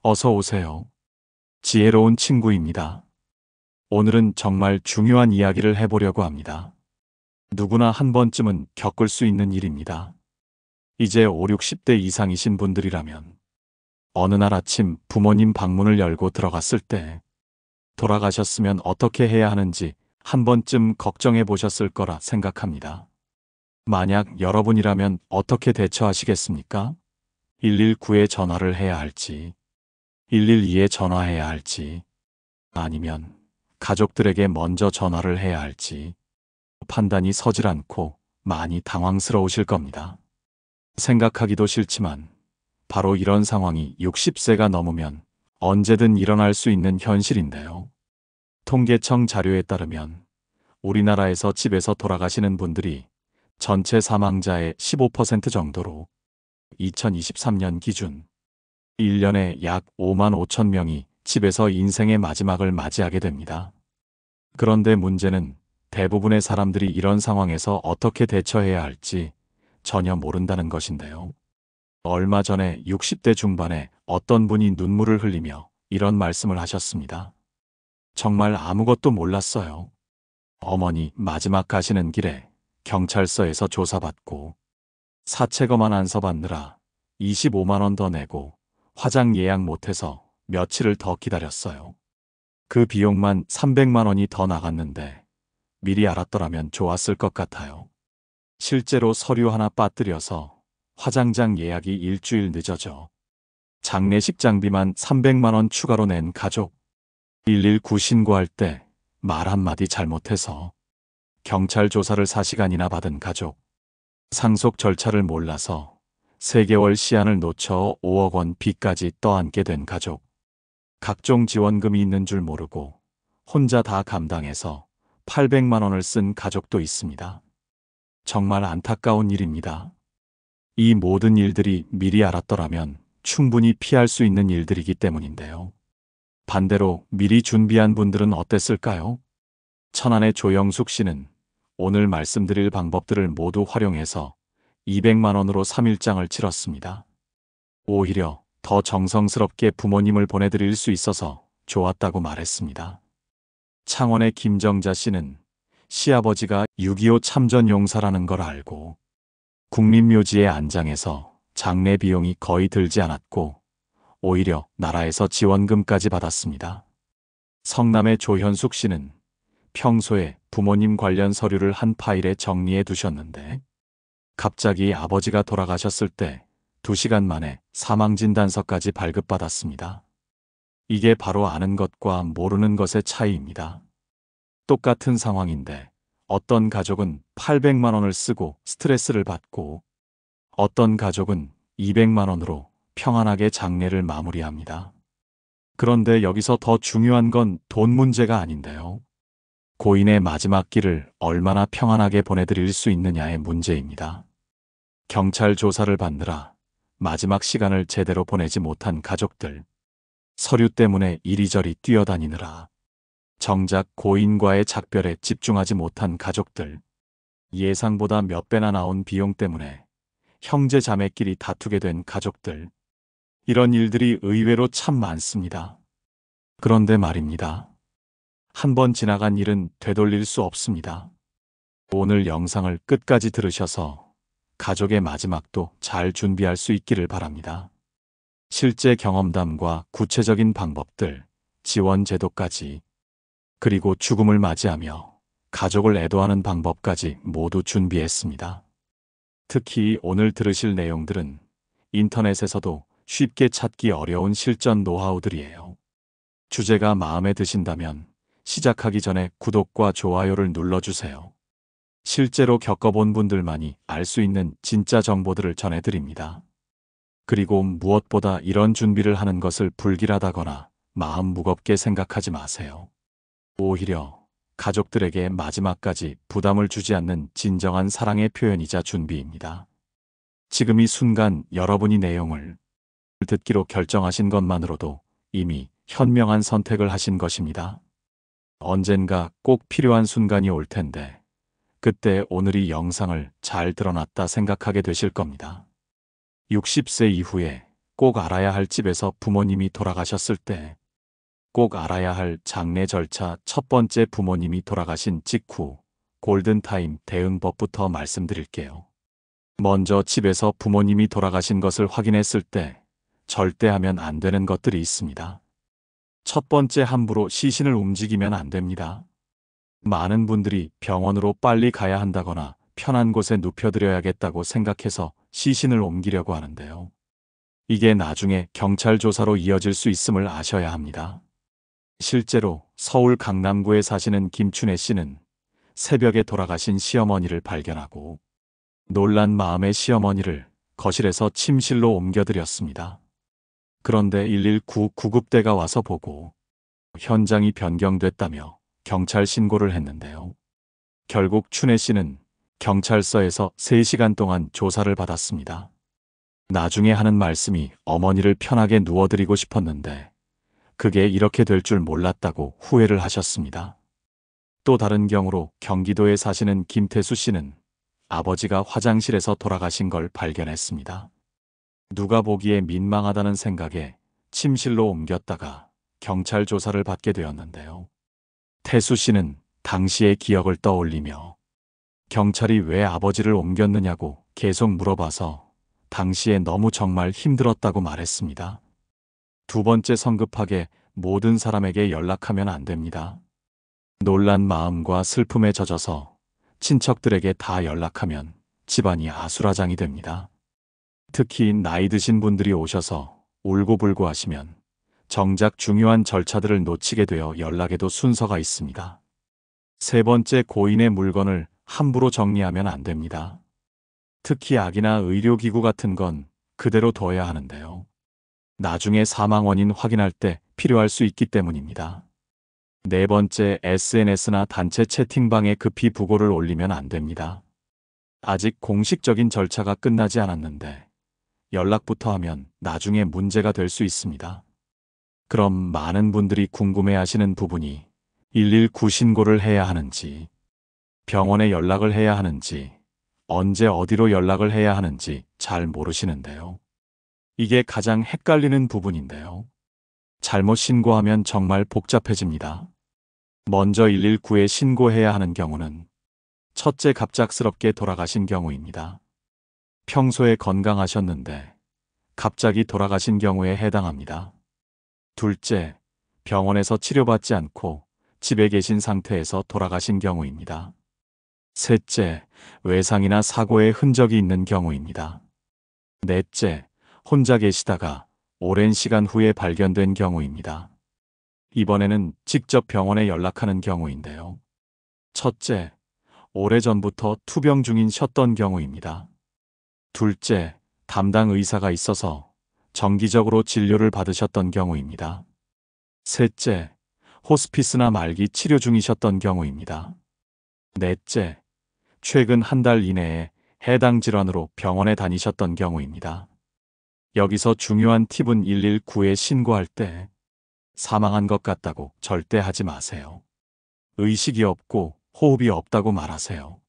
어서 오세요. 지혜로운 친구입니다. 오늘은 정말 중요한 이야기를 해보려고 합니다. 누구나 한 번쯤은 겪을 수 있는 일입니다. 이제 5, 60대 이상이신 분들이라면 어느 날 아침 부모님 방문을 열고 들어갔을 때 돌아가셨으면 어떻게 해야 하는지 한 번쯤 걱정해 보셨을 거라 생각합니다. 만약 여러분이라면 어떻게 대처하시겠습니까? 119에 전화를 해야 할지, 112에 전화해야 할지, 아니면 가족들에게 먼저 전화를 해야 할지 판단이 서질 않고 많이 당황스러우실 겁니다. 생각하기도 싫지만 바로 이런 상황이 60세가 넘으면 언제든 일어날 수 있는 현실인데요. 통계청 자료에 따르면 우리나라에서 집에서 돌아가시는 분들이 전체 사망자의 15% 정도로 2023년 기준 1년에 약 5만 5천 명이 집에서 인생의 마지막을 맞이하게 됩니다. 그런데 문제는 대부분의 사람들이 이런 상황에서 어떻게 대처해야 할지 전혀 모른다는 것인데요. 얼마 전에 60대 중반에 어떤 분이 눈물을 흘리며 이런 말씀을 하셨습니다. 정말 아무것도 몰랐어요. 어머니 마지막 가시는 길에 경찰서에서 조사받고 사체검안 안서 받느라 25만 원 더 내고 화장 예약 못해서 며칠을 더 기다렸어요. 그 비용만 300만 원이 더 나갔는데 미리 알았더라면 좋았을 것 같아요. 실제로 서류 하나 빠뜨려서 화장장 예약이 일주일 늦어져 장례식 장비만 300만 원 추가로 낸 가족, 119 신고할 때 말 한마디 잘못해서 경찰 조사를 4시간이나 받은 가족, 상속 절차를 몰라서 3개월 시한을 놓쳐 5억 원 빚까지 떠안게 된 가족, 각종 지원금이 있는 줄 모르고 혼자 다 감당해서 800만 원을 쓴 가족도 있습니다. 정말 안타까운 일입니다. 이 모든 일들이 미리 알았더라면 충분히 피할 수 있는 일들이기 때문인데요. 반대로 미리 준비한 분들은 어땠을까요? 천안의 조영숙 씨는 오늘 말씀드릴 방법들을 모두 활용해서 200만 원으로 3일장을 치렀습니다. 오히려 더 정성스럽게 부모님을 보내드릴 수 있어서 좋았다고 말했습니다. 창원의 김정자 씨는 시아버지가 6.25 참전 용사라는 걸 알고 국립묘지에 안장해서 장례 비용이 거의 들지 않았고 오히려 나라에서 지원금까지 받았습니다. 성남의 조현숙 씨는 평소에 부모님 관련 서류를 한 파일에 정리해 두셨는데 갑자기 아버지가 돌아가셨을 때 2시간 만에 사망진단서까지 발급받았습니다. 이게 바로 아는 것과 모르는 것의 차이입니다. 똑같은 상황인데 어떤 가족은 800만 원을 쓰고 스트레스를 받고 어떤 가족은 200만 원으로 평안하게 장례를 마무리합니다. 그런데 여기서 더 중요한 건 돈 문제가 아닌데요. 고인의 마지막 길을 얼마나 평안하게 보내드릴 수 있느냐의 문제입니다. 경찰 조사를 받느라 마지막 시간을 제대로 보내지 못한 가족들, 서류 때문에 이리저리 뛰어다니느라 정작 고인과의 작별에 집중하지 못한 가족들, 예상보다 몇 배나 나온 비용 때문에 형제 자매끼리 다투게 된 가족들, 이런 일들이 의외로 참 많습니다. 그런데 말입니다. 한 번 지나간 일은 되돌릴 수 없습니다. 오늘 영상을 끝까지 들으셔서 가족의 마지막도 잘 준비할 수 있기를 바랍니다. 실제 경험담과 구체적인 방법들, 지원 제도까지, 그리고 죽음을 맞이하며 가족을 애도하는 방법까지 모두 준비했습니다. 특히 오늘 들으실 내용들은 인터넷에서도 쉽게 찾기 어려운 실전 노하우들이에요. 주제가 마음에 드신다면 시작하기 전에 구독과 좋아요를 눌러주세요. 실제로 겪어본 분들만이 알 수 있는 진짜 정보들을 전해드립니다. 그리고 무엇보다 이런 준비를 하는 것을 불길하다거나 마음 무겁게 생각하지 마세요. 오히려 가족들에게 마지막까지 부담을 주지 않는 진정한 사랑의 표현이자 준비입니다. 지금 이 순간 여러분이 내용을 듣기로 결정하신 것만으로도 이미 현명한 선택을 하신 것입니다. 언젠가 꼭 필요한 순간이 올 텐데 그때 오늘 이 영상을 잘 들어놨다 생각하게 되실 겁니다. 60세 이후에 꼭 알아야 할 집에서 부모님이 돌아가셨을 때, 꼭 알아야 할 장례 절차 첫 번째 부모님이 돌아가신 직후 골든타임 대응법부터 말씀드릴게요. 먼저 집에서 부모님이 돌아가신 것을 확인했을 때 절대 하면 안 되는 것들이 있습니다. 첫 번째, 함부로 시신을 움직이면 안 됩니다. 많은 분들이 병원으로 빨리 가야 한다거나 편한 곳에 눕혀드려야겠다고 생각해서 시신을 옮기려고 하는데요. 이게 나중에 경찰 조사로 이어질 수 있음을 아셔야 합니다. 실제로 서울 강남구에 사시는 김춘혜 씨는 새벽에 돌아가신 시어머니를 발견하고 놀란 마음에 시어머니를 거실에서 침실로 옮겨드렸습니다. 그런데 119 구급대가 와서 보고 현장이 변경됐다며 경찰 신고를 했는데요. 결국 춘혜 씨는 경찰서에서 3시간 동안 조사를 받았습니다. 나중에 하는 말씀이 어머니를 편하게 누워드리고 싶었는데 그게 이렇게 될 줄 몰랐다고 후회를 하셨습니다. 또 다른 경우로 경기도에 사시는 김태수 씨는 아버지가 화장실에서 돌아가신 걸 발견했습니다. 누가 보기에 민망하다는 생각에 침실로 옮겼다가 경찰 조사를 받게 되었는데요. 태수 씨는 당시의 기억을 떠올리며 경찰이 왜 아버지를 옮겼느냐고 계속 물어봐서 당시에 너무 정말 힘들었다고 말했습니다. 두 번째, 성급하게 모든 사람에게 연락하면 안 됩니다. 놀란 마음과 슬픔에 젖어서 친척들에게 다 연락하면 집안이 아수라장이 됩니다. 특히 나이 드신 분들이 오셔서 울고불고 하시면 정작 중요한 절차들을 놓치게 되어 연락에도 순서가 있습니다. 세 번째, 고인의 물건을 함부로 정리하면 안 됩니다. 특히 약이나 의료기구 같은 건 그대로 둬야 하는데요. 나중에 사망 원인 확인할 때 필요할 수 있기 때문입니다. 네 번째, SNS나 단체 채팅방에 급히 부고를 올리면 안 됩니다. 아직 공식적인 절차가 끝나지 않았는데 연락부터 하면 나중에 문제가 될 수 있습니다. 그럼 많은 분들이 궁금해하시는 부분이 119 신고를 해야 하는지, 병원에 연락을 해야 하는지, 언제 어디로 연락을 해야 하는지 잘 모르시는데요. 이게 가장 헷갈리는 부분인데요. 잘못 신고하면 정말 복잡해집니다. 먼저 119에 신고해야 하는 경우는 첫째, 갑작스럽게 돌아가신 경우입니다. 평소에 건강하셨는데 갑자기 돌아가신 경우에 해당합니다. 둘째, 병원에서 치료받지 않고 집에 계신 상태에서 돌아가신 경우입니다. 셋째, 외상이나 사고의 흔적이 있는 경우입니다. 넷째, 혼자 계시다가 오랜 시간 후에 발견된 경우입니다. 이번에는 직접 병원에 연락하는 경우인데요. 첫째, 오래전부터 투병 중이셨던 경우입니다. 둘째, 담당 의사가 있어서 정기적으로 진료를 받으셨던 경우입니다. 셋째, 호스피스나 말기 치료 중이셨던 경우입니다. 넷째, 최근 한 달 이내에 해당 질환으로 병원에 다니셨던 경우입니다. 여기서 중요한 팁은 119에 신고할 때 사망한 것 같다고 절대 하지 마세요. 의식이 없고 호흡이 없다고 말하세요.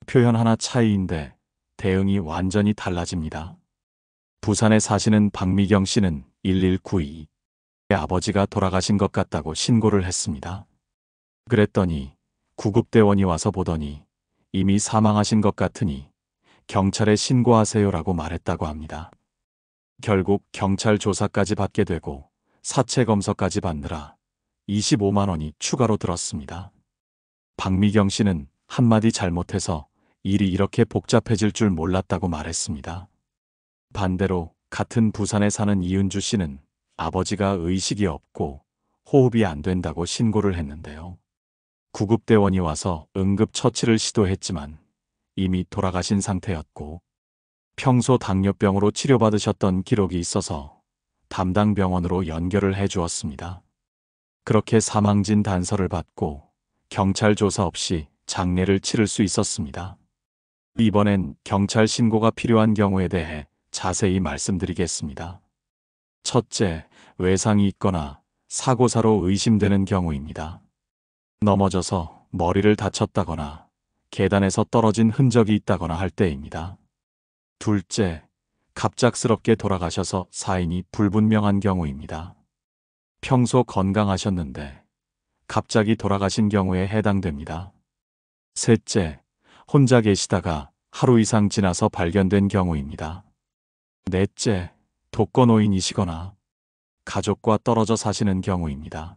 표현 하나 차이인데 대응이 완전히 달라집니다. 부산에 사시는 박미경 씨는 1192 아버지가 돌아가신 것 같다고 신고를 했습니다. 그랬더니 구급대원이 와서 보더니 이미 사망하신 것 같으니 경찰에 신고하세요라고 말했다고 합니다. 결국 경찰 조사까지 받게 되고 사체 검사까지 받느라 25만 원이 추가로 들었습니다. 박미경 씨는 한마디 잘못해서 일이 이렇게 복잡해질 줄 몰랐다고 말했습니다. 반대로 같은 부산에 사는 이은주 씨는 아버지가 의식이 없고 호흡이 안 된다고 신고를 했는데요. 구급대원이 와서 응급처치를 시도했지만 이미 돌아가신 상태였고 평소 당뇨병으로 치료받으셨던 기록이 있어서 담당 병원으로 연결을 해주었습니다. 그렇게 사망진 단서를 받고 경찰 조사 없이 장례를 치를 수 있었습니다. 이번엔 경찰 신고가 필요한 경우에 대해 자세히 말씀드리겠습니다. 첫째, 외상이 있거나 사고사로 의심되는 경우입니다. 넘어져서 머리를 다쳤다거나 계단에서 떨어진 흔적이 있다거나 할 때입니다. 둘째, 갑작스럽게 돌아가셔서 사인이 불분명한 경우입니다. 평소 건강하셨는데 갑자기 돌아가신 경우에 해당됩니다. 셋째, 혼자 계시다가 하루 이상 지나서 발견된 경우입니다. 넷째, 독거노인이시거나 가족과 떨어져 사시는 경우입니다.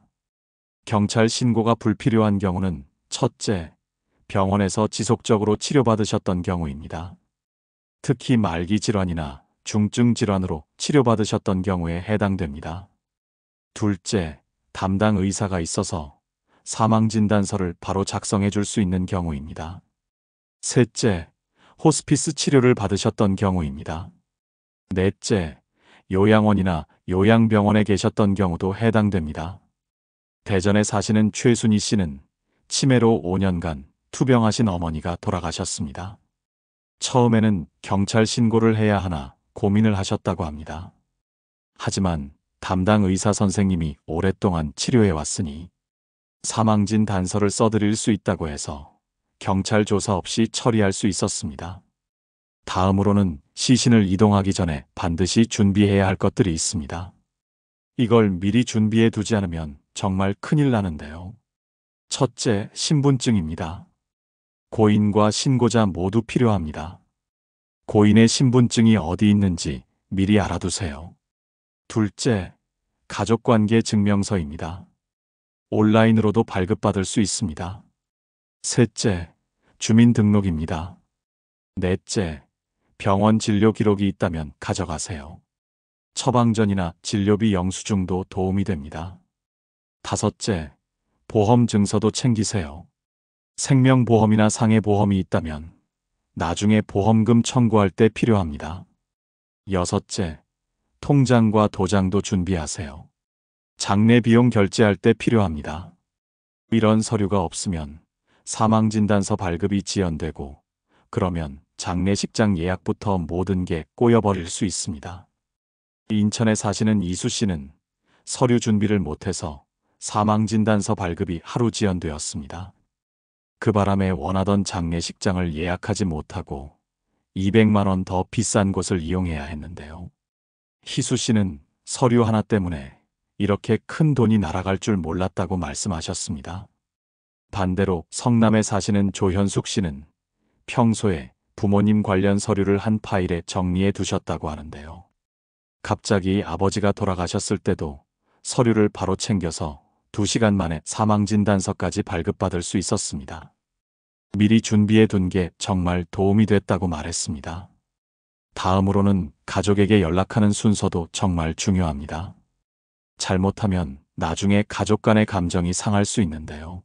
경찰 신고가 불필요한 경우는 첫째, 병원에서 지속적으로 치료받으셨던 경우입니다. 특히 말기 질환이나 중증 질환으로 치료받으셨던 경우에 해당됩니다. 둘째, 담당 의사가 있어서 사망진단서를 바로 작성해 줄 수 있는 경우입니다. 셋째, 호스피스 치료를 받으셨던 경우입니다. 넷째, 요양원이나 요양병원에 계셨던 경우도 해당됩니다. 대전에 사시는 최순희 씨는 치매로 5년간 투병하신 어머니가 돌아가셨습니다. 처음에는 경찰 신고를 해야 하나 고민을 하셨다고 합니다. 하지만 담당 의사 선생님이 오랫동안 치료해 왔으니 사망진 단서를 써드릴 수 있다고 해서 경찰 조사 없이 처리할 수 있었습니다. 다음으로는 시신을 이동하기 전에 반드시 준비해야 할 것들이 있습니다. 이걸 미리 준비해 두지 않으면 정말 큰일 나는데요. 첫째, 신분증입니다. 고인과 신고자 모두 필요합니다. 고인의 신분증이 어디 있는지 미리 알아두세요. 둘째, 가족관계 증명서입니다. 온라인으로도 발급받을 수 있습니다. 셋째, 주민등록입니다. 넷째, 병원 진료 기록이 있다면 가져가세요. 처방전이나 진료비 영수증도 도움이 됩니다. 다섯째, 보험 증서도 챙기세요. 생명보험이나 상해보험이 있다면 나중에 보험금 청구할 때 필요합니다. 여섯째, 통장과 도장도 준비하세요. 장례 비용 결제할 때 필요합니다. 이런 서류가 없으면 사망진단서 발급이 지연되고 그러면 장례식장 예약부터 모든 게 꼬여버릴 수 있습니다. 인천에 사시는 이수 씨는 서류 준비를 못해서 사망진단서 발급이 하루 지연되었습니다. 그 바람에 원하던 장례식장을 예약하지 못하고 200만 원 더 비싼 곳을 이용해야 했는데요. 희수 씨는 서류 하나 때문에 이렇게 큰 돈이 날아갈 줄 몰랐다고 말씀하셨습니다. 반대로 성남에 사시는 조현숙 씨는 평소에 부모님 관련 서류를 한 파일에 정리해 두셨다고 하는데요. 갑자기 아버지가 돌아가셨을 때도 서류를 바로 챙겨서 2시간 만에 사망진단서까지 발급받을 수 있었습니다. 미리 준비해 둔 게 정말 도움이 됐다고 말했습니다. 다음으로는 가족에게 연락하는 순서도 정말 중요합니다. 잘못하면 나중에 가족 간의 감정이 상할 수 있는데요.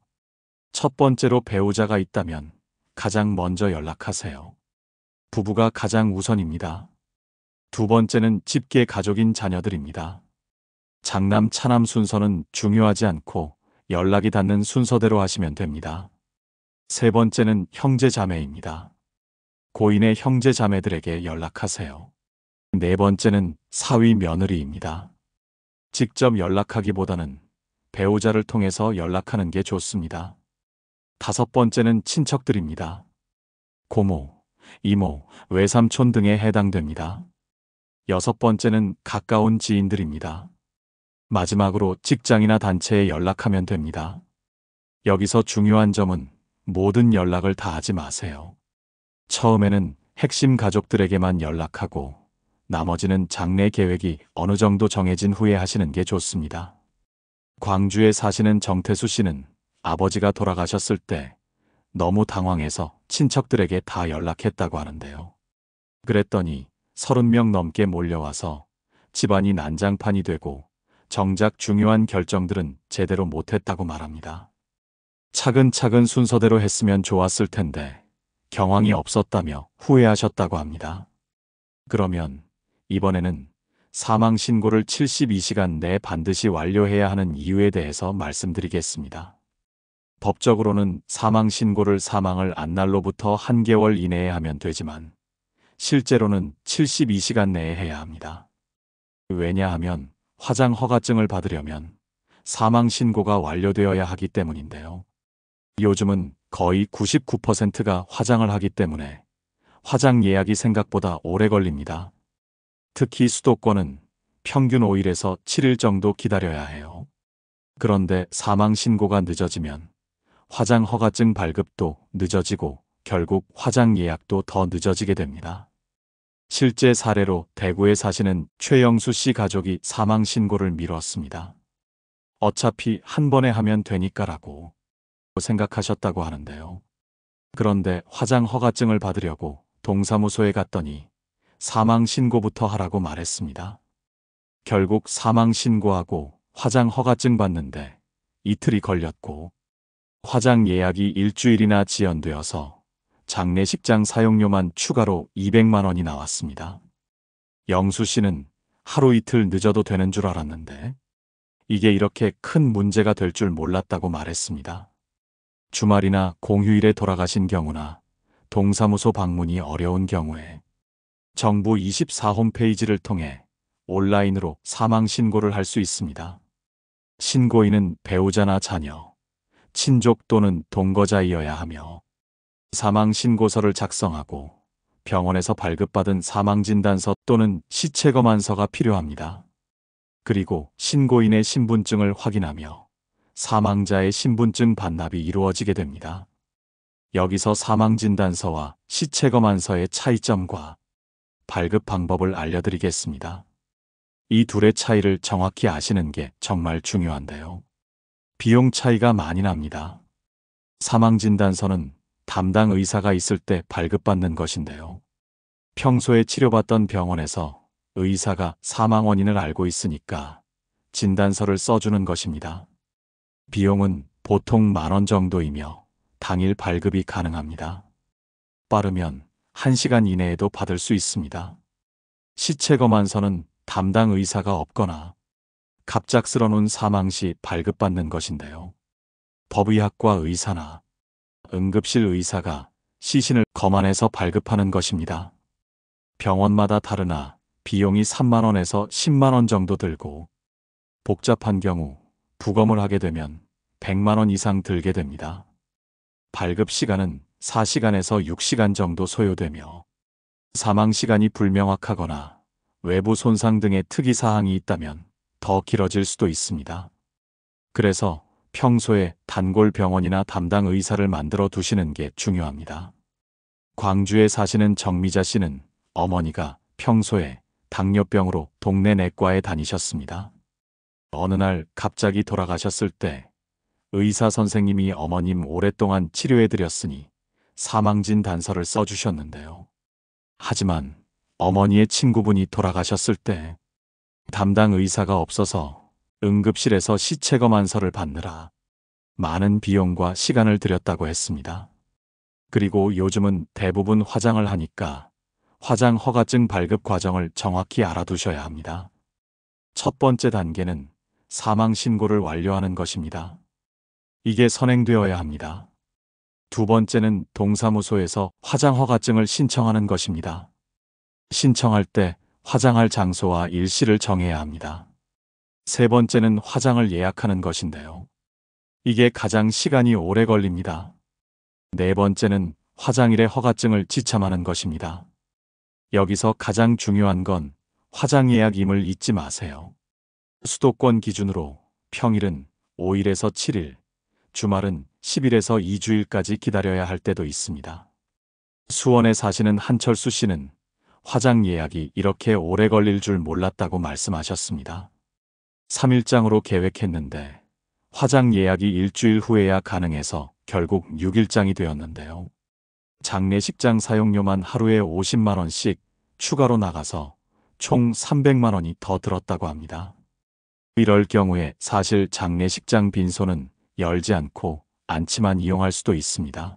첫 번째로 배우자가 있다면 가장 먼저 연락하세요. 부부가 가장 우선입니다. 두 번째는 집계 가족인 자녀들입니다. 장남 차남 순서는 중요하지 않고 연락이 닿는 순서대로 하시면 됩니다. 세 번째는 형제 자매입니다. 고인의 형제 자매들에게 연락하세요. 네 번째는 사위 며느리입니다. 직접 연락하기보다는 배우자를 통해서 연락하는 게 좋습니다. 다섯 번째는 친척들입니다. 고모, 이모, 외삼촌 등에 해당됩니다. 여섯 번째는 가까운 지인들입니다. 마지막으로 직장이나 단체에 연락하면 됩니다. 여기서 중요한 점은 모든 연락을 다 하지 마세요. 처음에는 핵심 가족들에게만 연락하고 나머지는 장례 계획이 어느 정도 정해진 후에 하시는 게 좋습니다. 광주에 사시는 정태수 씨는 아버지가 돌아가셨을 때 너무 당황해서 친척들에게 다 연락했다고 하는데요. 그랬더니 30명 넘게 몰려와서 집안이 난장판이 되고 정작 중요한 결정들은 제대로 못했다고 말합니다. 차근차근 순서대로 했으면 좋았을 텐데 경황이 없었다며 후회하셨다고 합니다. 그러면 이번에는 사망신고를 72시간 내에 반드시 완료해야 하는 이유에 대해서 말씀드리겠습니다. 법적으로는 사망신고를 사망을 안 날로부터 한 개월 이내에 하면 되지만 실제로는 72시간 내에 해야 합니다. 왜냐하면 화장 허가증을 받으려면 사망신고가 완료되어야 하기 때문인데요. 요즘은 거의 99%가 화장을 하기 때문에 화장 예약이 생각보다 오래 걸립니다. 특히 수도권은 평균 5일에서 7일 정도 기다려야 해요. 그런데 사망 신고가 늦어지면 화장 허가증 발급도 늦어지고 결국 화장 예약도 더 늦어지게 됩니다. 실제 사례로 대구에 사시는 최영수 씨 가족이 사망 신고를 미뤘습니다. 어차피 한 번에 하면 되니까라고 생각하셨다고 하는데요. 그런데 화장 허가증을 받으려고 동사무소에 갔더니 사망 신고부터 하라고 말했습니다. 결국 사망 신고하고 화장 허가증 받는데 이틀이 걸렸고 화장 예약이 일주일이나 지연되어서 장례식장 사용료만 추가로 200만 원이 나왔습니다. 영수 씨는 하루 이틀 늦어도 되는 줄 알았는데 이게 이렇게 큰 문제가 될 줄 몰랐다고 말했습니다. 주말이나 공휴일에 돌아가신 경우나 동사무소 방문이 어려운 경우에 정부 24 홈페이지를 통해 온라인으로 사망 신고를 할 수 있습니다. 신고인은 배우자나 자녀, 친족 또는 동거자이어야 하며 사망 신고서를 작성하고 병원에서 발급받은 사망진단서 또는 시체검안서가 필요합니다. 그리고 신고인의 신분증을 확인하며 사망자의 신분증 반납이 이루어지게 됩니다. 여기서 사망진단서와 시체검안서의 차이점과 발급 방법을 알려드리겠습니다. 이 둘의 차이를 정확히 아시는 게 정말 중요한데요. 비용 차이가 많이 납니다. 사망진단서는 담당 의사가 있을 때 발급받는 것인데요. 평소에 치료받던 병원에서 의사가 사망 원인을 알고 있으니까 진단서를 써주는 것입니다. 비용은 보통 10,000원 정도이며 당일 발급이 가능합니다. 빠르면 1시간 이내에도 받을 수 있습니다. 시체검안서는 담당 의사가 없거나 갑작스러운 사망 시 발급받는 것인데요. 법의학과 의사나 응급실 의사가 시신을 검안해서 발급하는 것입니다. 병원마다 다르나 비용이 3만 원에서 10만 원 정도 들고 복잡한 경우 부검을 하게 되면 100만 원 이상 들게 됩니다. 발급 시간은 4시간에서 6시간 정도 소요되며 사망 시간이 불명확하거나 외부 손상 등의 특이사항이 있다면 더 길어질 수도 있습니다. 그래서 평소에 단골 병원이나 담당 의사를 만들어 두시는 게 중요합니다. 광주에 사시는 정미자 씨는 어머니가 평소에 당뇨병으로 동네 내과에 다니셨습니다. 어느 날 갑자기 돌아가셨을 때 의사 선생님이 어머님 오랫동안 치료해드렸으니 사망진 단서를 써주셨는데요. 하지만 어머니의 친구분이 돌아가셨을 때 담당 의사가 없어서 응급실에서 시체검안서를 받느라 많은 비용과 시간을 들였다고 했습니다. 그리고 요즘은 대부분 화장을 하니까 화장 허가증 발급 과정을 정확히 알아두셔야 합니다. 첫 번째 단계는 사망 신고를 완료하는 것입니다. 이게 선행되어야 합니다. 두 번째는 동사무소에서 화장 허가증을 신청하는 것입니다. 신청할 때 화장할 장소와 일시를 정해야 합니다. 세 번째는 화장을 예약하는 것인데요. 이게 가장 시간이 오래 걸립니다. 네 번째는 화장일에 허가증을 지참하는 것입니다. 여기서 가장 중요한 건 화장 예약임을 잊지 마세요. 수도권 기준으로 평일은 5일에서 7일, 주말은 10일에서 2주일까지 기다려야 할 때도 있습니다. 수원에 사시는 한철수 씨는 화장 예약이 이렇게 오래 걸릴 줄 몰랐다고 말씀하셨습니다. 3일장으로 계획했는데 화장 예약이 일주일 후에야 가능해서 결국 6일장이 되었는데요. 장례식장 사용료만 하루에 50만 원씩 추가로 나가서 총 300만 원이 더 들었다고 합니다. 이럴 경우에 사실 장례식장 빈소는 열지 않고 안치만 이용할 수도 있습니다.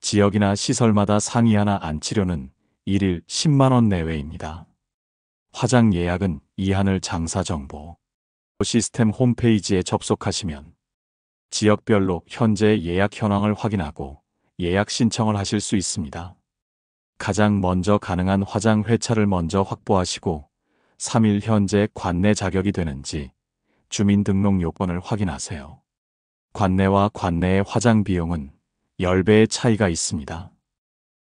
지역이나 시설마다 상이하나 안치료는 1일 10만 원 내외입니다. 화장 예약은 이하늘 장사정보 시스템 홈페이지에 접속하시면 지역별로 현재 예약 현황을 확인하고 예약 신청을 하실 수 있습니다. 가장 먼저 가능한 화장 회차를 먼저 확보하시고 3일 현재 관내 자격이 되는지 주민등록 요건을 확인하세요. 관내와 관내의 화장 비용은 10배의 차이가 있습니다.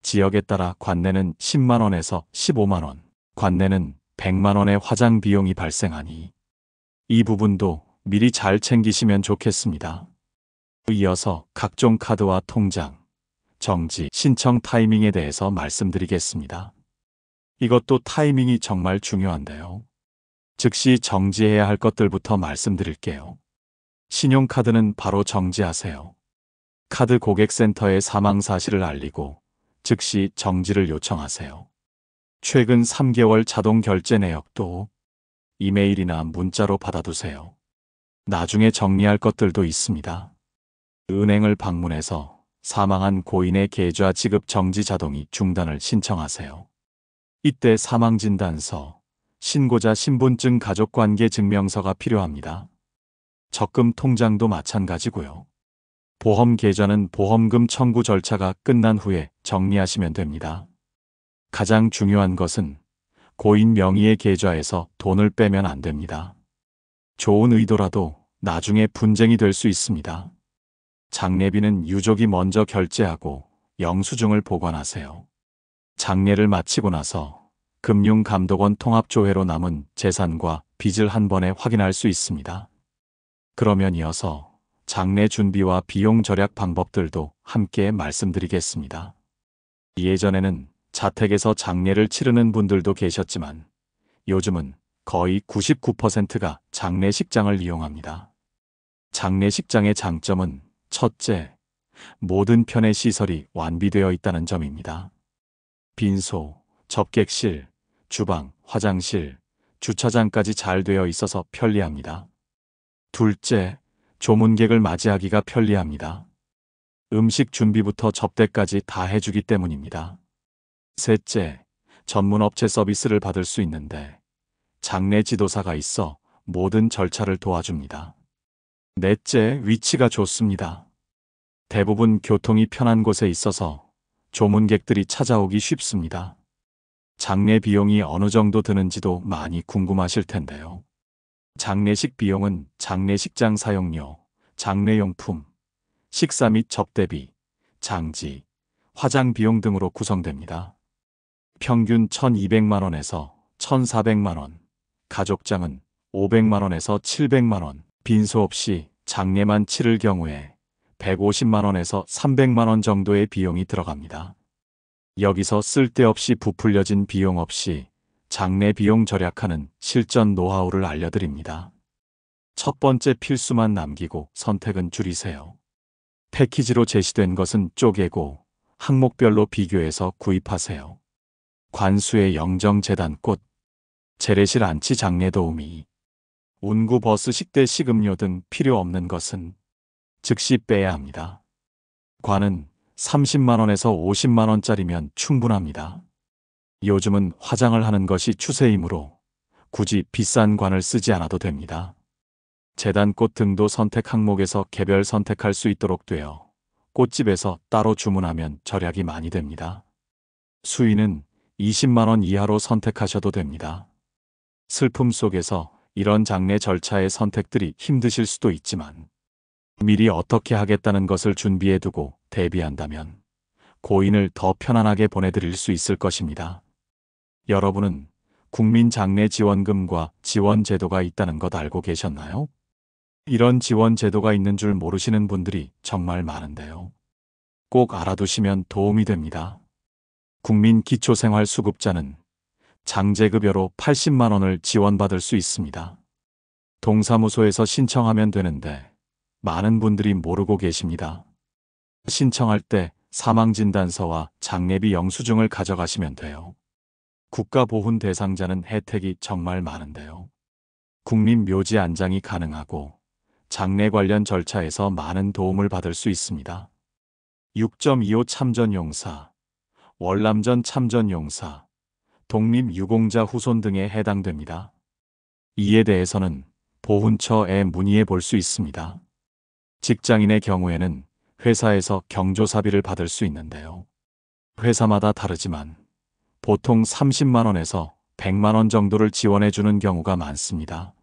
지역에 따라 관내는 10만 원에서 15만 원, 관내는 100만 원의 화장 비용이 발생하니 이 부분도 미리 잘 챙기시면 좋겠습니다. 이어서 각종 카드와 통장, 정지, 신청 타이밍에 대해서 말씀드리겠습니다. 이것도 타이밍이 정말 중요한데요. 즉시 정지해야 할 것들부터 말씀드릴게요. 신용카드는 바로 정지하세요. 카드 고객센터에 사망 사실을 알리고 즉시 정지를 요청하세요. 최근 3개월 자동 결제 내역도 이메일이나 문자로 받아두세요. 나중에 정리할 것들도 있습니다. 은행을 방문해서 사망한 고인의 계좌 지급 정지 자동이 중단을 신청하세요. 이때 사망진단서, 신고자 신분증 가족관계 증명서가 필요합니다. 적금 통장도 마찬가지고요. 보험 계좌는 보험금 청구 절차가 끝난 후에 정리하시면 됩니다. 가장 중요한 것은 고인 명의의 계좌에서 돈을 빼면 안 됩니다. 좋은 의도라도 나중에 분쟁이 될 수 있습니다. 장례비는 유족이 먼저 결제하고 영수증을 보관하세요. 장례를 마치고 나서 금융감독원 통합조회로 남은 재산과 빚을 한 번에 확인할 수 있습니다. 그러면 이어서 장례 준비와 비용 절약 방법들도 함께 말씀드리겠습니다. 예전에는 자택에서 장례를 치르는 분들도 계셨지만 요즘은 거의 99%가 장례식장을 이용합니다. 장례식장의 장점은 첫째, 모든 편의 시설이 완비되어 있다는 점입니다. 빈소, 접객실, 주방, 화장실, 주차장까지 잘 되어 있어서 편리합니다. 둘째, 조문객을 맞이하기가 편리합니다. 음식 준비부터 접대까지 다 해주기 때문입니다. 셋째, 전문 업체 서비스를 받을 수 있는데 장례 지도사가 있어 모든 절차를 도와줍니다. 넷째, 위치가 좋습니다. 대부분 교통이 편한 곳에 있어서 조문객들이 찾아오기 쉽습니다. 장례 비용이 어느 정도 드는지도 많이 궁금하실 텐데요. 장례식 비용은 장례식장 사용료, 장례용품, 식사 및 접대비, 장지, 화장 비용 등으로 구성됩니다. 평균 1,200만 원에서 1,400만 원, 가족장은 500만 원에서 700만 원, 빈소 없이 장례만 치를 경우에 150만 원에서 300만 원 정도의 비용이 들어갑니다. 여기서 쓸데없이 부풀려진 비용 없이 장례 비용 절약하는 실전 노하우를 알려드립니다. 첫 번째, 필수만 남기고 선택은 줄이세요. 패키지로 제시된 것은 쪼개고 항목별로 비교해서 구입하세요. 관수의 영정 재단꽃, 재래실 안치 장례 도우미, 운구 버스 식대 식음료 등 필요 없는 것은 즉시 빼야 합니다. 관은 30만 원에서 50만 원짜리면 충분합니다. 요즘은 화장을 하는 것이 추세이므로 굳이 비싼 관을 쓰지 않아도 됩니다. 재단꽃 등도 선택 항목에서 개별 선택할 수 있도록 되어 꽃집에서 따로 주문하면 절약이 많이 됩니다. 수위는 20만 원 이하로 선택하셔도 됩니다. 슬픔 속에서 이런 장례 절차의 선택들이 힘드실 수도 있지만 미리 어떻게 하겠다는 것을 준비해두고 대비한다면 고인을 더 편안하게 보내드릴 수 있을 것입니다. 여러분은 국민장례지원금과 지원제도가 있다는 것 알고 계셨나요? 이런 지원제도가 있는 줄 모르시는 분들이 정말 많은데요. 꼭 알아두시면 도움이 됩니다. 국민기초생활수급자는 장제급여로 80만 원을 지원받을 수 있습니다. 동사무소에서 신청하면 되는데 많은 분들이 모르고 계십니다. 신청할 때 사망진단서와 장례비 영수증을 가져가시면 돼요. 국가보훈 대상자는 혜택이 정말 많은데요. 국립묘지 안장이 가능하고 장례 관련 절차에서 많은 도움을 받을 수 있습니다. 6.25 참전용사, 월남전 참전용사, 독립유공자 후손 등에 해당됩니다. 이에 대해서는 보훈처에 문의해 볼 수 있습니다. 직장인의 경우에는 회사에서 경조사비를 받을 수 있는데요. 회사마다 다르지만 보통 30만 원에서 100만 원 정도를 지원해 주는 경우가 많습니다.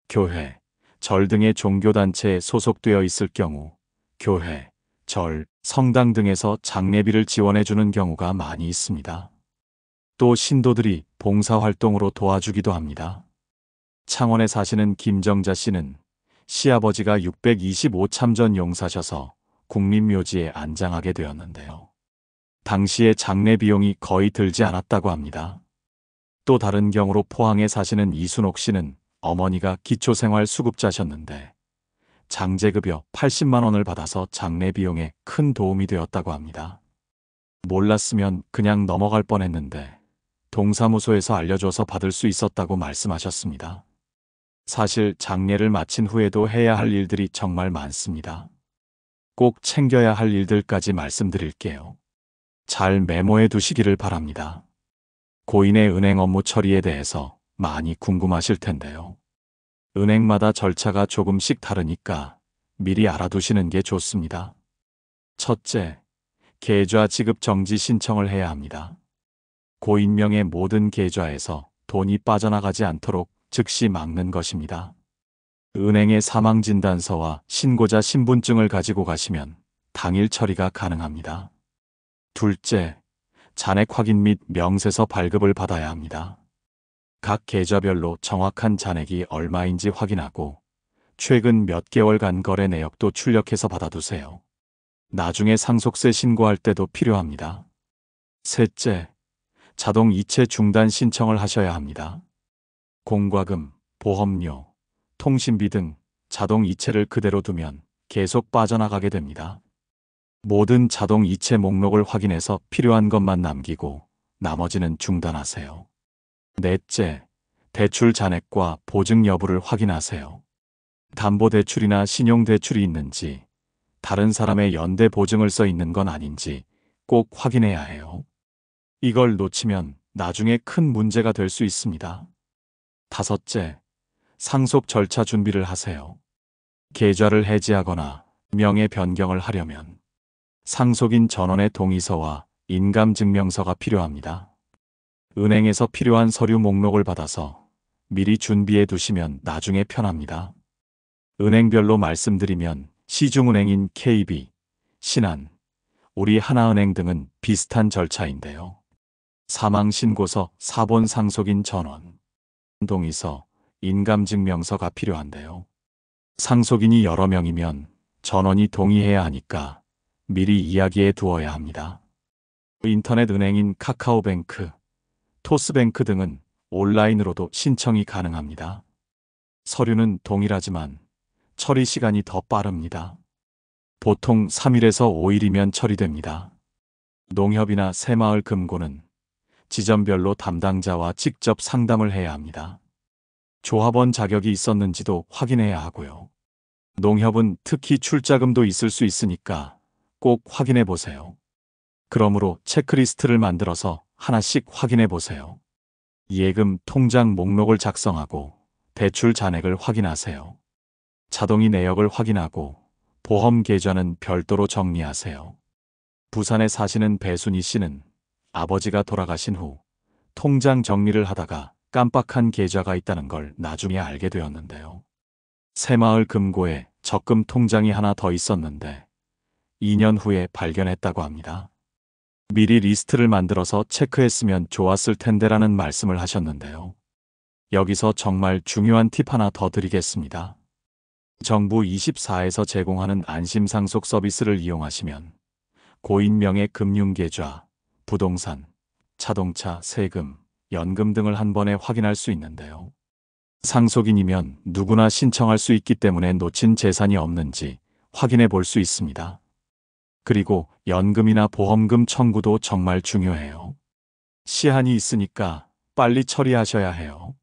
교회, 절 등의 종교단체에 소속되어 있을 경우 교회, 절, 성당 등에서 장례비를 지원해 주는 경우가 많이 있습니다. 또 신도들이 봉사활동으로 도와주기도 합니다. 창원에 사시는 김정자 씨는 시아버지가 625 참전 용사셔서 국립묘지에 안장하게 되었는데요. 당시에 장례 비용이 거의 들지 않았다고 합니다. 또 다른 경우로 포항에 사시는 이순옥 씨는 어머니가 기초생활수급자셨는데 장제급여 80만 원을 받아서 장례 비용에 큰 도움이 되었다고 합니다. 몰랐으면 그냥 넘어갈 뻔했는데 동사무소에서 알려줘서 받을 수 있었다고 말씀하셨습니다. 사실 장례를 마친 후에도 해야 할 일들이 정말 많습니다. 꼭 챙겨야 할 일들까지 말씀드릴게요. 잘 메모해 두시기를 바랍니다. 고인의 은행 업무 처리에 대해서 많이 궁금하실 텐데요. 은행마다 절차가 조금씩 다르니까 미리 알아두시는 게 좋습니다. 첫째, 계좌 지급 정지 신청을 해야 합니다. 고인명의 모든 계좌에서 돈이 빠져나가지 않도록 즉시 막는 것입니다. 은행의 사망진단서와 신고자 신분증을 가지고 가시면 당일 처리가 가능합니다. 둘째, 잔액 확인 및 명세서 발급을 받아야 합니다. 각 계좌별로 정확한 잔액이 얼마인지 확인하고 최근 몇 개월간 거래 내역도 출력해서 받아두세요. 나중에 상속세 신고할 때도 필요합니다. 셋째, 자동 이체 중단 신청을 하셔야 합니다. 공과금, 보험료, 통신비 등 자동 이체를 그대로 두면 계속 빠져나가게 됩니다. 모든 자동 이체 목록을 확인해서 필요한 것만 남기고 나머지는 중단하세요. 넷째, 대출 잔액과 보증 여부를 확인하세요. 담보대출이나 신용대출이 있는지, 다른 사람의 연대 보증을 써 있는 건 아닌지 꼭 확인해야 해요. 이걸 놓치면 나중에 큰 문제가 될 수 있습니다. 다섯째, 상속 절차 준비를 하세요. 계좌를 해지하거나 명의 변경을 하려면 상속인 전원의 동의서와 인감증명서가 필요합니다. 은행에서 필요한 서류 목록을 받아서 미리 준비해 두시면 나중에 편합니다. 은행별로 말씀드리면 시중은행인 KB, 신한, 우리하나은행 등은 비슷한 절차인데요. 사망신고서, 사본 상속인 전원, 동의서, 인감증명서가 필요한데요. 상속인이 여러 명이면 전원이 동의해야 하니까 미리 이야기해 두어야 합니다. 인터넷 은행인 카카오뱅크, 토스뱅크 등은 온라인으로도 신청이 가능합니다. 서류는 동일하지만 처리 시간이 더 빠릅니다. 보통 3일에서 5일이면 처리됩니다. 농협이나 새마을 금고는 지점별로 담당자와 직접 상담을 해야 합니다. 조합원 자격이 있었는지도 확인해야 하고요. 농협은 특히 출자금도 있을 수 있으니까 꼭 확인해 보세요. 그러므로 체크리스트를 만들어서 하나씩 확인해 보세요. 예금 통장 목록을 작성하고 대출 잔액을 확인하세요. 자동이 내역을 확인하고 보험 계좌는 별도로 정리하세요. 부산에 사시는 배순희 씨는 아버지가 돌아가신 후 통장 정리를 하다가 깜빡한 계좌가 있다는 걸 나중에 알게 되었는데요. 새마을 금고에 적금 통장이 하나 더 있었는데 2년 후에 발견했다고 합니다. 미리 리스트를 만들어서 체크했으면 좋았을 텐데라는 말씀을 하셨는데요. 여기서 정말 중요한 팁 하나 더 드리겠습니다. 정부 24에서 제공하는 안심상속 서비스를 이용하시면 고인명의 금융계좌, 부동산, 자동차, 세금, 연금 등을 한 번에 확인할 수 있는데요. 상속인이면 누구나 신청할 수 있기 때문에 놓친 재산이 없는지 확인해 볼 수 있습니다. 그리고 연금이나 보험금 청구도 정말 중요해요. 시한이 있으니까 빨리 처리하셔야 해요.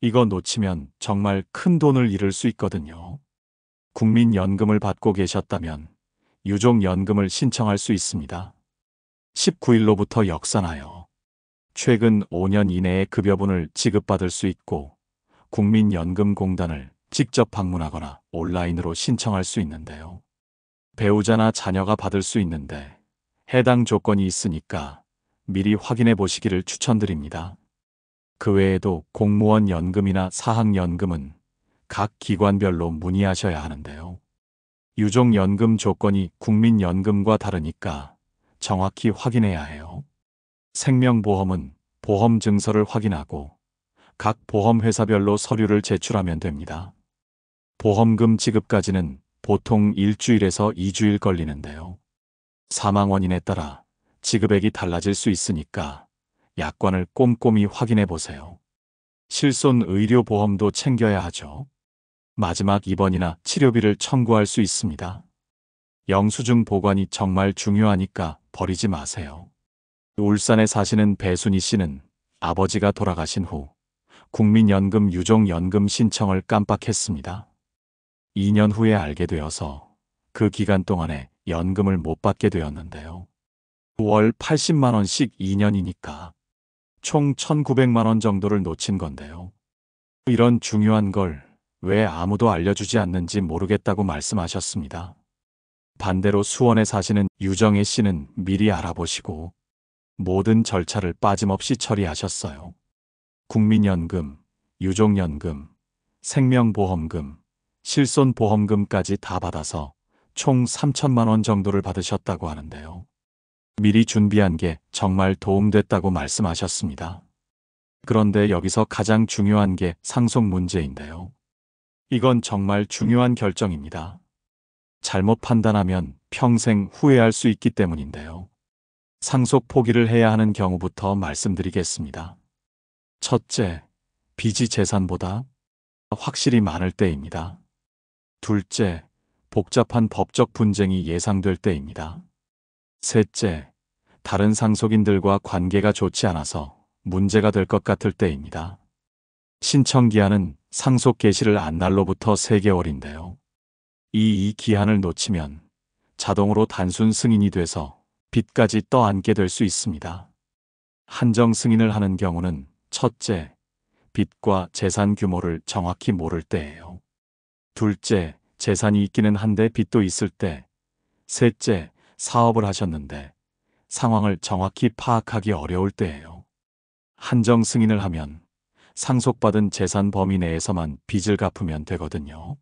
이거 놓치면 정말 큰 돈을 잃을 수 있거든요. 국민연금을 받고 계셨다면 유족연금을 신청할 수 있습니다. 19일로부터 역산하여 최근 5년 이내에 급여분을 지급받을 수 있고 국민연금공단을 직접 방문하거나 온라인으로 신청할 수 있는데요. 배우자나 자녀가 받을 수 있는데 해당 조건이 있으니까 미리 확인해 보시기를 추천드립니다. 그 외에도 공무원 연금이나 사학연금은 각 기관별로 문의하셔야 하는데요. 유족연금 조건이 국민연금과 다르니까 정확히 확인해야 해요. 생명보험은 보험 증서를 확인하고 각 보험회사별로 서류를 제출하면 됩니다. 보험금 지급까지는 보통 일주일에서 2주일 걸리는데요. 사망 원인에 따라 지급액이 달라질 수 있으니까 약관을 꼼꼼히 확인해 보세요. 실손 의료보험도 챙겨야 하죠. 마지막 입원이나 치료비를 청구할 수 있습니다. 영수증 보관이 정말 중요하니까 버리지 마세요. 울산에 사시는 배순희 씨는 아버지가 돌아가신 후 국민연금 유족연금 신청을 깜빡했습니다. 2년 후에 알게 되어서 그 기간 동안에 연금을 못 받게 되었는데요. 월 80만 원씩 2년이니까 총 1,900만 원 정도를 놓친 건데요. 이런 중요한 걸 왜 아무도 알려주지 않는지 모르겠다고 말씀하셨습니다. 반대로 수원에 사시는 유정혜 씨는 미리 알아보시고 모든 절차를 빠짐없이 처리하셨어요. 국민연금, 유족연금, 생명보험금, 실손보험금까지 다 받아서 총 3천만 원 정도를 받으셨다고 하는데요. 미리 준비한 게 정말 도움됐다고 말씀하셨습니다. 그런데 여기서 가장 중요한 게 상속 문제인데요. 이건 정말 중요한 결정입니다. 잘못 판단하면 평생 후회할 수 있기 때문인데요. 상속 포기를 해야 하는 경우부터 말씀드리겠습니다. 첫째, 빚이 재산보다 확실히 많을 때입니다. 둘째, 복잡한 법적 분쟁이 예상될 때입니다. 셋째, 다른 상속인들과 관계가 좋지 않아서 문제가 될 것 같을 때입니다. 신청 기한은 상속 개시를 한 날로부터 3개월인데요. 이 기한을 놓치면 자동으로 단순 승인이 돼서 빚까지 떠안게 될 수 있습니다. 한정 승인을 하는 경우는 첫째, 빚과 재산 규모를 정확히 모를 때예요. 둘째, 재산이 있기는 한데 빚도 있을 때. 셋째, 사업을 하셨는데 상황을 정확히 파악하기 어려울 때예요. 한정 승인을 하면 상속받은 재산 범위 내에서만 빚을 갚으면 되거든요.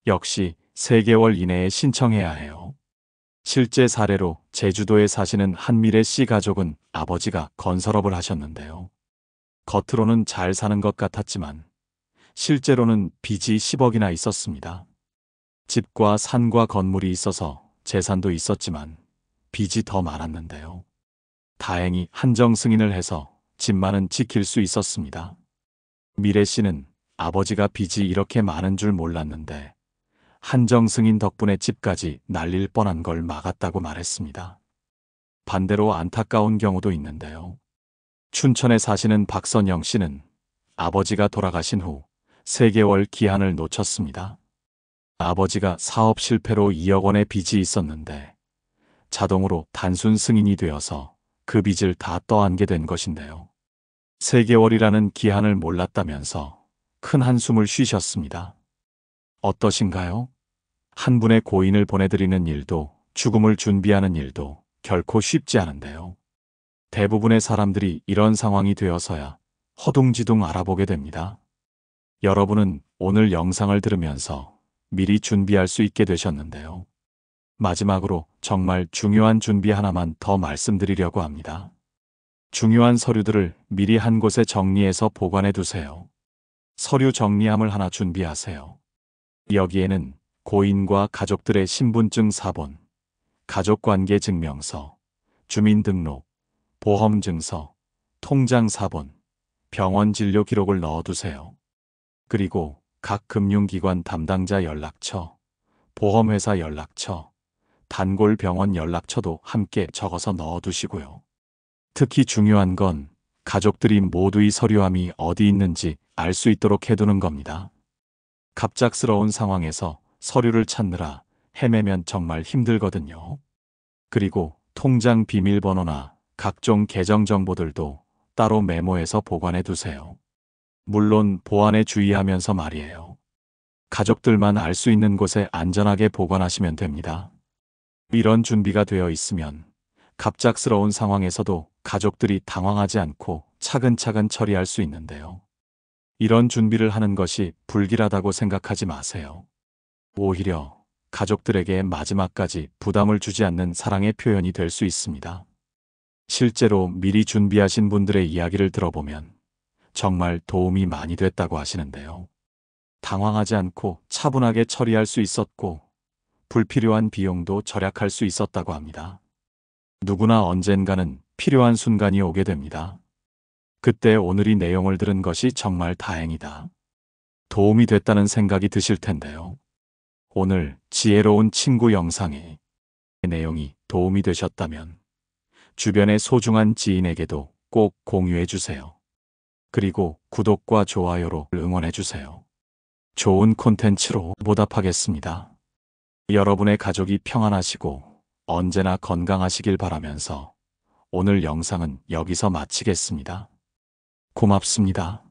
역시 3개월 이내에 신청해야 해요. 실제 사례로 제주도에 사시는 한미래 씨 가족은 아버지가 건설업을 하셨는데요. 겉으로는 잘 사는 것 같았지만 실제로는 빚이 10억이나 있었습니다. 집과 산과 건물이 있어서 재산도 있었지만 빚이 더 많았는데요. 다행히 한정 승인을 해서 집만은 지킬 수 있었습니다. 미래 씨는 아버지가 빚이 이렇게 많은 줄 몰랐는데 한정 승인 덕분에 집까지 날릴 뻔한 걸 막았다고 말했습니다. 반대로 안타까운 경우도 있는데요. 춘천에 사시는 박선영 씨는 아버지가 돌아가신 후 3개월 기한을 놓쳤습니다. 아버지가 사업 실패로 2억 원의 빚이 있었는데 자동으로 단순 승인이 되어서 그 빚을 다 떠안게 된 것인데요. 3개월이라는 기한을 몰랐다면서 큰 한숨을 쉬셨습니다. 어떠신가요? 한 분의 고인을 보내드리는 일도 죽음을 준비하는 일도 결코 쉽지 않은데요. 대부분의 사람들이 이런 상황이 되어서야 허둥지둥 알아보게 됩니다. 여러분은 오늘 영상을 들으면서 미리 준비할 수 있게 되셨는데요. 마지막으로 정말 중요한 준비 하나만 더 말씀드리려고 합니다. 중요한 서류들을 미리 한 곳에 정리해서 보관해 두세요. 서류 정리함을 하나 준비하세요. 여기에는 고인과 가족들의 신분증 사본, 가족관계 증명서, 주민등록, 보험증서, 통장 사본, 병원 진료 기록을 넣어두세요. 그리고 각 금융기관 담당자 연락처, 보험회사 연락처, 단골병원 연락처도 함께 적어서 넣어두시고요. 특히 중요한 건 가족들이 모두 이 서류함이 어디 있는지 알 수 있도록 해두는 겁니다. 갑작스러운 상황에서 서류를 찾느라 헤매면 정말 힘들거든요. 그리고 통장 비밀번호나 각종 계정 정보들도 따로 메모해서 보관해 두세요. 물론 보안에 주의하면서 말이에요. 가족들만 알 수 있는 곳에 안전하게 보관하시면 됩니다. 이런 준비가 되어 있으면 갑작스러운 상황에서도 가족들이 당황하지 않고 차근차근 처리할 수 있는데요. 이런 준비를 하는 것이 불길하다고 생각하지 마세요. 오히려 가족들에게 마지막까지 부담을 주지 않는 사랑의 표현이 될 수 있습니다. 실제로 미리 준비하신 분들의 이야기를 들어보면 정말 도움이 많이 됐다고 하시는데요. 당황하지 않고 차분하게 처리할 수 있었고 불필요한 비용도 절약할 수 있었다고 합니다. 누구나 언젠가는 필요한 순간이 오게 됩니다. 그때 오늘 이 내용을 들은 것이 정말 다행이다. 도움이 됐다는 생각이 드실 텐데요. 오늘 지혜로운 친구 영상의 내용이 도움이 되셨다면 주변의 소중한 지인에게도 꼭 공유해 주세요. 그리고 구독과 좋아요로 응원해 주세요. 좋은 콘텐츠로 보답하겠습니다. 여러분의 가족이 평안하시고 언제나 건강하시길 바라면서 오늘 영상은 여기서 마치겠습니다. 고맙습니다.